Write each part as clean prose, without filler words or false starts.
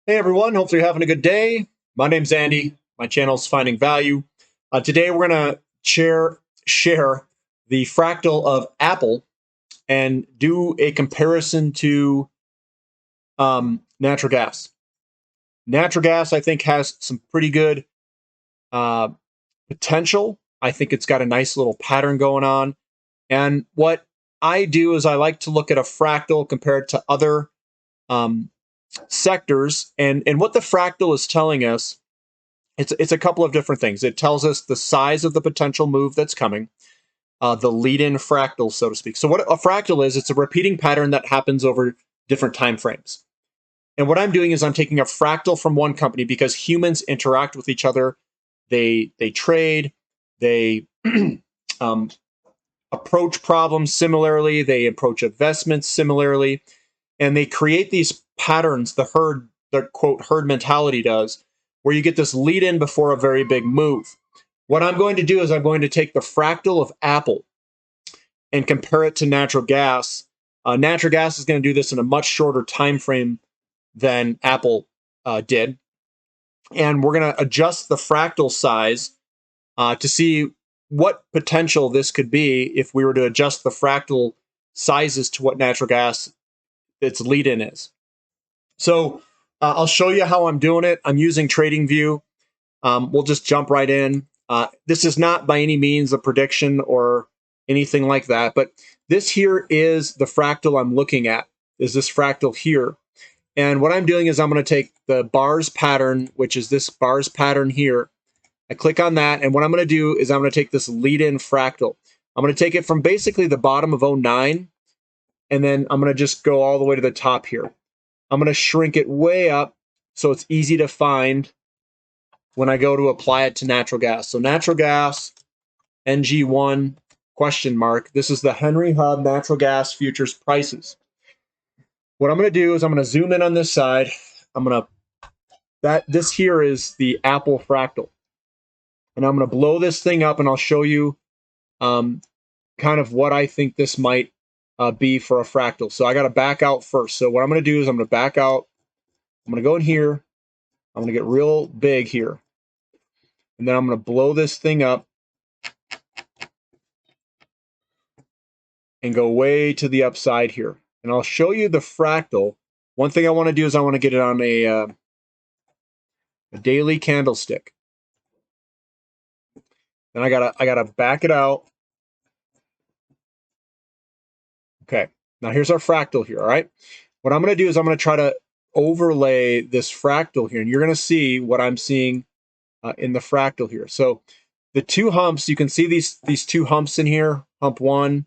Hey everyone, hopefully you're having a good day. My name's Andy. My channel's Finding Value. Today we're going to share the fractal of Apple and do a comparison to natural gas. Natural gas, I think, has some pretty good potential. I think it's got a nice little pattern going on. And what I do is I like to look at a fractal compared to other sectors, and what the fractal is telling us, it's a couple of different things. It tells us the size of the potential move that's coming, the lead-in fractal, so to speak. So what a fractal is, it's a repeating pattern that happens over different time frames. And what I'm doing is I'm taking a fractal from one company because humans interact with each other. They trade, they approach problems similarly, they approach investments similarly, and they create these patterns, the quote herd mentality does, where you get this lead in before a very big move. What I'm going to do is I'm going to take the fractal of Apple and compare it to natural gas. Natural gas is going to do this in a much shorter time frame than Apple did. And we're going to adjust the fractal size to see what potential this could be if we were to adjust the fractal sizes to what natural gas its lead-in is. So I'll show you how I'm doing it. I'm using TradingView. We'll just jump right in. This is not by any means a prediction or anything like that, but this here is the fractal I'm looking at, is this fractal here. And what I'm doing is I'm going to take the bars pattern, which is this bars pattern here. I click on that, and what I'm going to do is I'm going to take this lead-in fractal. I'm going to take it from basically the bottom of 09, and then I'm going to just go all the way to the top here. I'm going to shrink it way up so it's easy to find when I go to apply it to natural gas. So natural gas, NG1, question mark. This is the Henry Hub natural gas futures prices. What I'm going to do is I'm going to zoom in on this side. This here is the Apple fractal. And I'm going to blow this thing up, and I'll show you kind of what I think this might be for a fractal. So I got to back out first. So what I'm going to do is I'm going to back out. I'm going to go in here. I'm going to get real big here. And then I'm going to blow this thing up and go way to the upside here. And I'll show you the fractal. One thing I want to do is I want to get it on a daily candlestick. Then I gotta back it out. Okay, now here's our fractal here, all right? What I'm going to do is I'm going to try to overlay this fractal here, and you're going to see what I'm seeing in the fractal here. So the two humps, you can see these two humps in here, hump 1,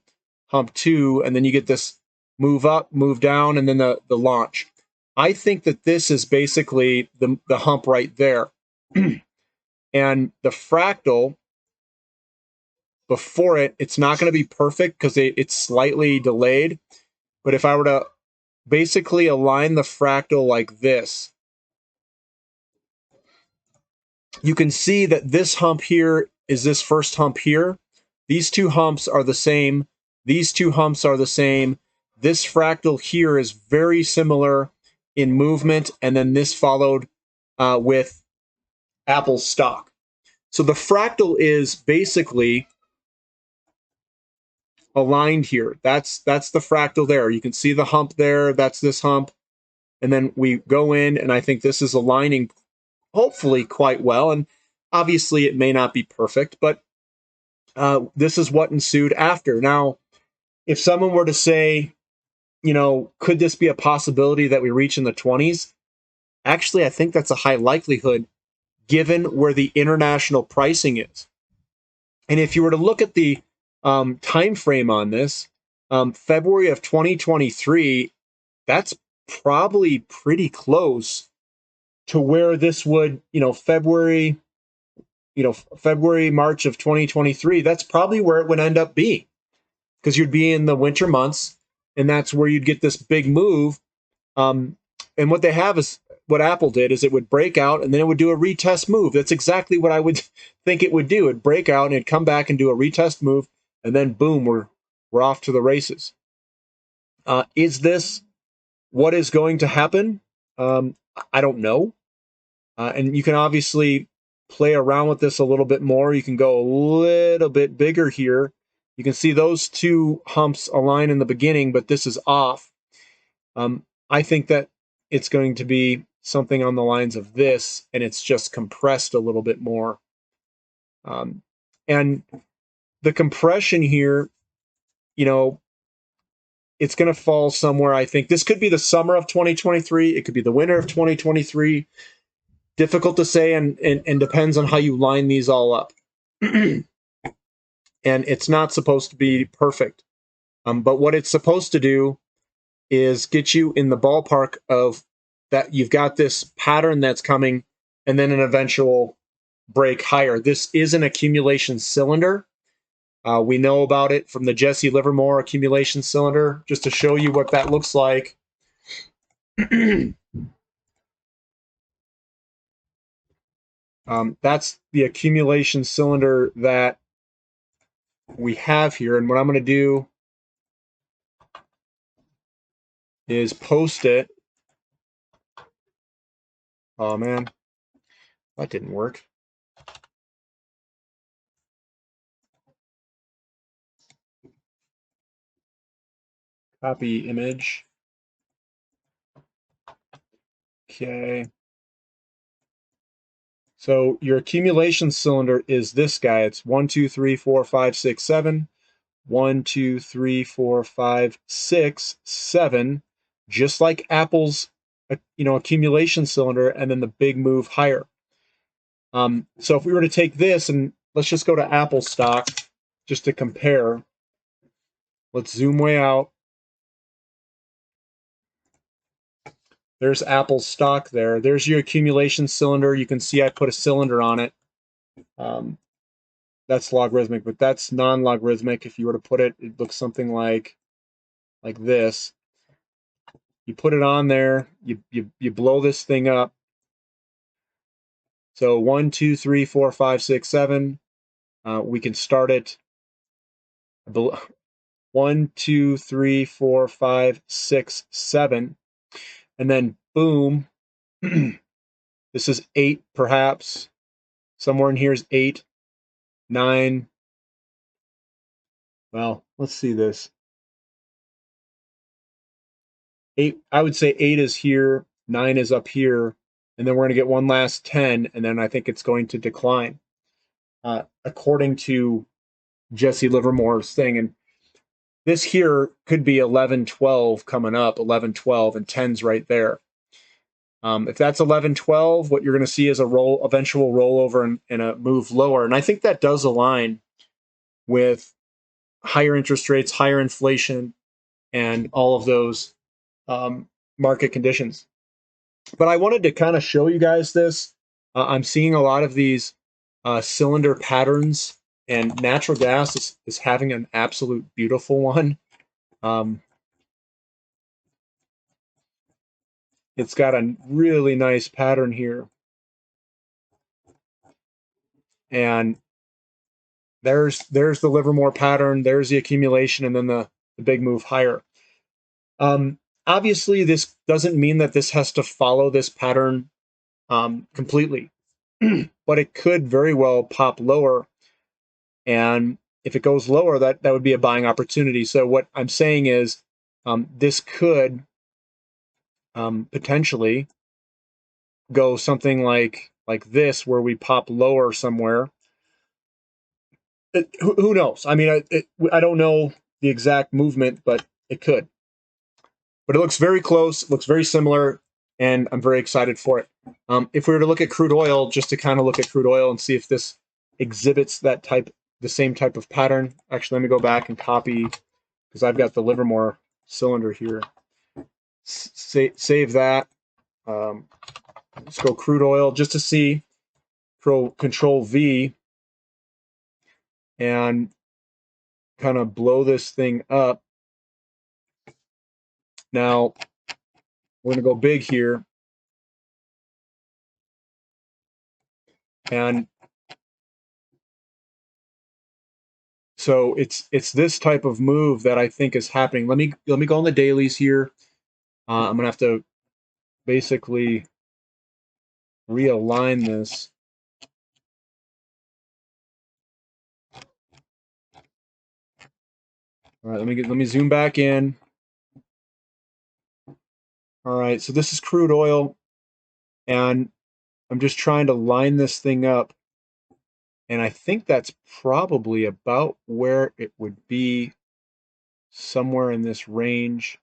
hump 2, and then you get this move up, move down, and then the launch. I think that this is basically the hump right there. And the fractal before it's not going to be perfect because it's slightly delayed. But if I were to basically align the fractal like this, you can see that this hump here is this first hump here. These two humps are the same. These two humps are the same. This fractal here is very similar in movement, and then this followed with Apple's stock. So the fractal is basically aligned here. That's the fractal there. You can see the hump there. That's this hump. And then we go in, and I think this is aligning hopefully quite well. And obviously it may not be perfect, but this is what ensued after. Now, if someone were to say, you know, could this be a possibility that we reach in the 20s? Actually, I think that's a high likelihood given where the international pricing is. And if you were to look at the time frame on this, February of 2023, that's probably pretty close to where this would, February, March of 2023, that's probably where it would end up being, because you'd be in the winter months, and that's where you'd get this big move. And what they have is, what Apple did is it would break out and then it would do a retest move. That's exactly what I would think it would do. It'd break out and it'd come back and do a retest move, and then boom, we're off to the races. Is this what is going to happen? I don't know. And you can obviously play around with this a little bit more. You can go a little bit bigger here. You can see those two humps align in the beginning, but this is off. I think that it's going to be something on the lines of this, and it's just compressed a little bit more. And the compression here, you know, it's going to fall somewhere. I think this could be the summer of 2023. It could be the winter of 2023. Difficult to say, and depends on how you line these all up. And it's not supposed to be perfect. But what it's supposed to do is get you in the ballpark of that you've got this pattern that's coming and then an eventual break higher. This is an accumulation cylinder. We know about it from the Jesse Livermore accumulation cylinder. Just to show you what that looks like. That's the accumulation cylinder that we have here. And what I'm going to do is post it. Oh man, that didn't work. Copy image. Okay. So your accumulation cylinder is this guy. It's 1, 2, 3, 4, 5, 6, 7. 1, 2, 3, 4, 5, 6, 7. Just like Apple's, accumulation cylinder, and then the big move higher. So if we were to take this and let's just go to Apple stock just to compare. Let's zoom way out. There's Apple's stock there. There's your accumulation cylinder. You can see I put a cylinder on it. That's logarithmic, but that's non-logarithmic. If you were to put it, it looks something like this. You put it on there, you blow this thing up. So 1, 2, 3, 4, 5, 6, 7. We can start it. 1, 2, 3, 4, 5, 6, 7. And then boom. This is 8, perhaps. Somewhere in here is 8, 9. Well, let's see this. 8, I would say 8 is here, 9 is up here, and then we're going to get one last 10, and then I think it's going to decline, according to Jesse Livermore's thing. And this here could be 11, 12 coming up, 11, 12, and 10's right there. If that's 11, 12, what you're going to see is a eventual rollover and a move lower. And I think that does align with higher interest rates, higher inflation, and all of those market conditions. But I wanted to kind of show you guys this. I'm seeing a lot of these cylinder patterns, and natural gas is having an absolute beautiful one. It's got a really nice pattern here. And there's the Livermore pattern, there's the accumulation, and then the big move higher. Obviously, this doesn't mean that this has to follow this pattern completely, but it could very well pop lower. And if it goes lower, that would be a buying opportunity. So what I'm saying is this could potentially go something like this, where we pop lower somewhere. Who knows? I mean, I don't know the exact movement, but it could. But it looks very close, it looks very similar, and I'm very excited for it. If we were to look at crude oil, just to kind of look at crude oil and see if this exhibits the same type of pattern. Actually, let me go back and copy, because I've got the Livermore cylinder here. Save that. Let's go crude oil just to see. Control V and kind of blow this thing up. Now we're going to go big here. And so it's this type of move that I think is happening. Let me go on the dailies here. I'm going to have to basically realign this. All right, let me zoom back in. All right, so this is crude oil, and I'm just trying to line this thing up. And I think that's probably about where it would be, somewhere in this range.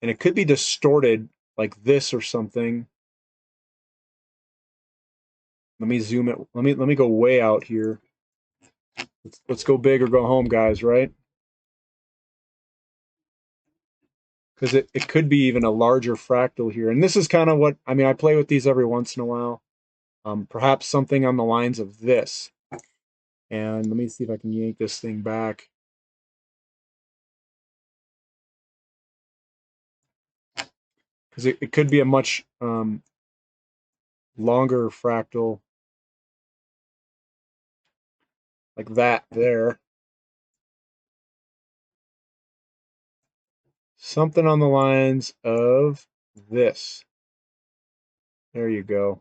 And it could be distorted like this or something. Let me zoom it. Let me go way out here. Let's go big or go home, guys, right? Because it could be even a larger fractal here. And this is kind of what, I mean, I play with these every once in a while. Perhaps something on the lines of this. And let me see if I can yank this thing back. Because it could be a much longer fractal. Like that there. Something on the lines of this. There you go.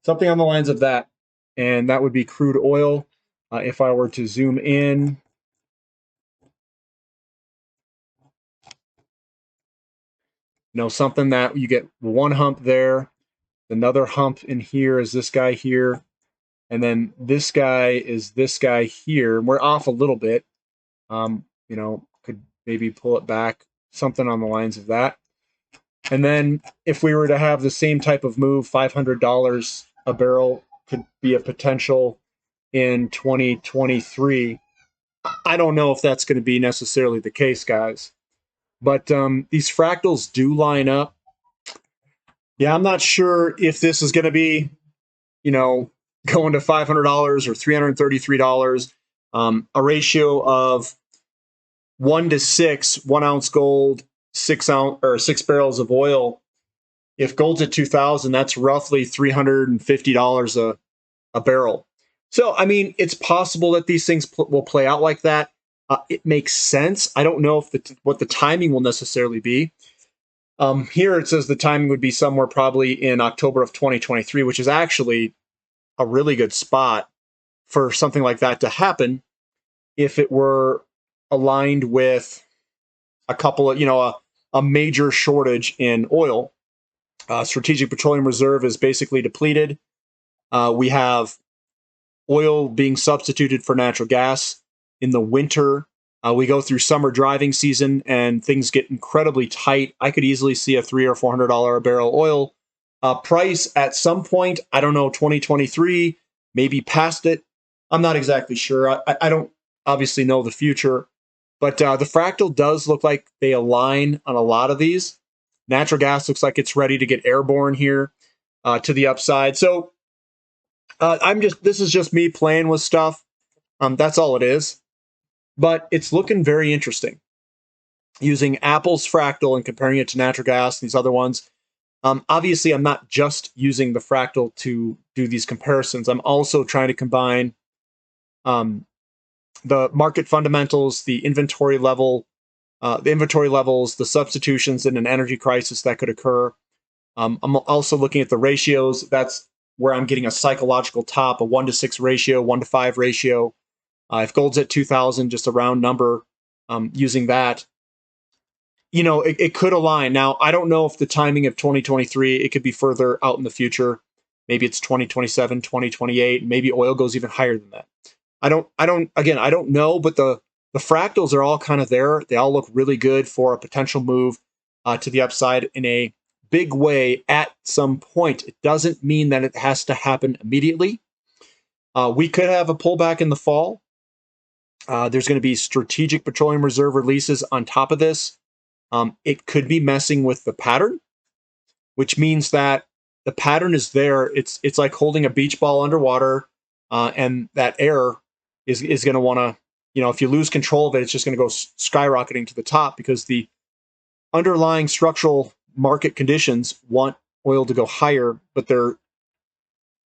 Something on the lines of that. And that would be crude oil. If I were to zoom in, something that you get one hump there, another hump in here is this guy here, and then this guy is this guy here. We're off a little bit. Could maybe pull it back, something on the lines of that. And then if we were to have the same type of move, $500 a barrel could be a potential in 2023. I don't know if that's going to be necessarily the case, guys. But these fractals do line up. Yeah, I'm not sure if this is going to be, going to $500 or $333. A ratio of 1 to 6, 1 ounce gold, 6 barrels of oil. If gold's at 2,000, that's roughly $350 a barrel. So, I mean, it's possible that these things will play out like that. It makes sense. I don't know if what the timing will necessarily be. Here it says the timing would be somewhere probably in October of 2023, which is actually a really good spot for something like that to happen if it were aligned with a couple of, a major shortage in oil. Strategic Petroleum Reserve is basically depleted. We have oil being substituted for natural gas in the winter. We go through summer driving season and things get incredibly tight. I could easily see a $300 or $400 a barrel oil price at some point. I don't know, 2023, maybe past it. I'm not exactly sure. I don't obviously know the future, but the fractal does look like they align on a lot of these. Natural gas looks like it's ready to get airborne here to the upside. So this is just me playing with stuff. That's all it is. But it's looking very interesting. Using Apple's fractal and comparing it to natural gas and these other ones. Obviously, I'm not just using the fractal to do these comparisons. I'm also trying to combine the market fundamentals, the inventory levels, the substitutions in an energy crisis that could occur. I'm also looking at the ratios. That's where I'm getting a psychological top, a 1 to 6 ratio, 1 to 5 ratio. If gold's at 2,000, just a round number, using that, it could align. Now, I don't know if the timing of 2023, it could be further out in the future. Maybe it's 2027, 2028. Maybe oil goes even higher than that. I don't know, but the fractals are all kind of there. They all look really good for a potential move to the upside in a big way at some point. It doesn't mean that it has to happen immediately. We could have a pullback in the fall. There's going to be Strategic Petroleum Reserve releases on top of this. It could be messing with the pattern, which means that the pattern is there. It's like holding a beach ball underwater, and that air is going to want to, if you lose control of it, it's just going to go skyrocketing to the top because the underlying structural market conditions want oil to go higher, but they're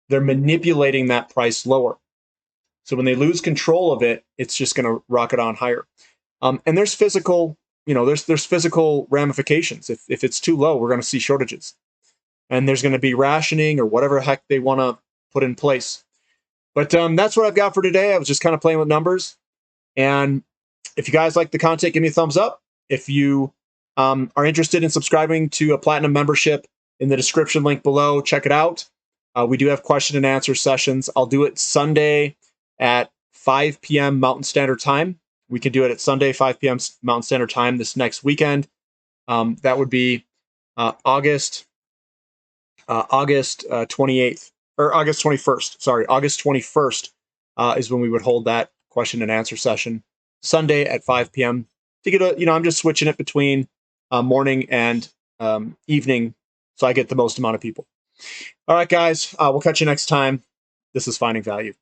manipulating that price lower. So when they lose control of it, it's just going to rocket on higher. And there's physical there's physical ramifications. If it's too low, we're going to see shortages, and there's going to be rationing or whatever heck they want to put in place. But that's what I've got for today. I was just kind of playing with numbers. And if you guys like the content, give me a thumbs up. If you are interested in subscribing to a Platinum membership, in the description link below, check it out. We do have question and answer sessions. I'll do it Sunday at 5 p.m. Mountain Standard Time. We can do it at Sunday, 5 p.m. Mountain Standard Time this next weekend. That would be August 28th, or August 21st. Sorry, August 21st is when we would hold that question and answer session. Sunday at 5 p.m. to get I'm just switching it between morning and evening, so I get the most amount of people. All right, guys, we'll catch you next time. This is Finding Value.